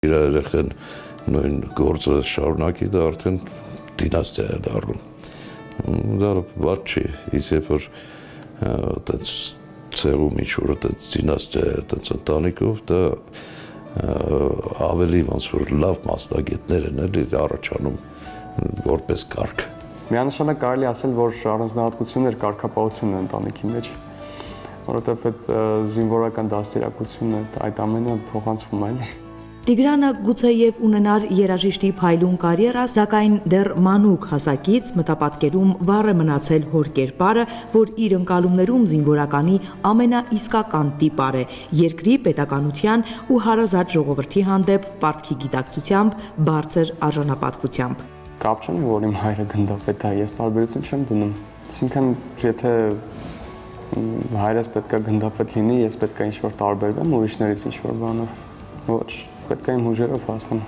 Իր երեխան նույն գործը շարունակի, դա արդեն դինաստիա է դառնում։ Դա վատ չի, իսկ երբ որ այդպես ցեղում ինչ-որ այդպես դինաստիա է, այդպես ընտանիքով, դա ավելի ոնց որ լավ մասնագետներ են էլի առաջանում որպես կարգ։ Միանշանակ կարելի ասել, որ առանձնահատկություններ կարգապահությունն է ընտանիքի մեջ, որովհետև այդ զինվորական դաստիարակությունը այդ ամենը փոխանցվում է էլի։ Տիգրանը գուցեև ունենար երաժիշտի փայլուն կարիերա, սակայն դեռ մանուկ հասակից մտապատկերում վառ է մնացել հոր կերպարը, որ իր ընկալումներում զինվորականի ամենաիսկական տիպար է, երկրի պետականության ու հարազատ ժողովրդի հանդեպ պարտքի գիտակցությամբ, բարձր արժանապատվությամբ։ Կապ չունի, որ իմ հայրը գնդապետ է, ես տարբերություն չեմ դնում։ Այսինքն, եթե հայրս պետքա գնդապետ լինի, ես պետքա ինչ-որ տարբերվեմ ուրիշներից ինչ-որ բանով։ Ոչ, պետք է իմ ուժերով հասնեմ։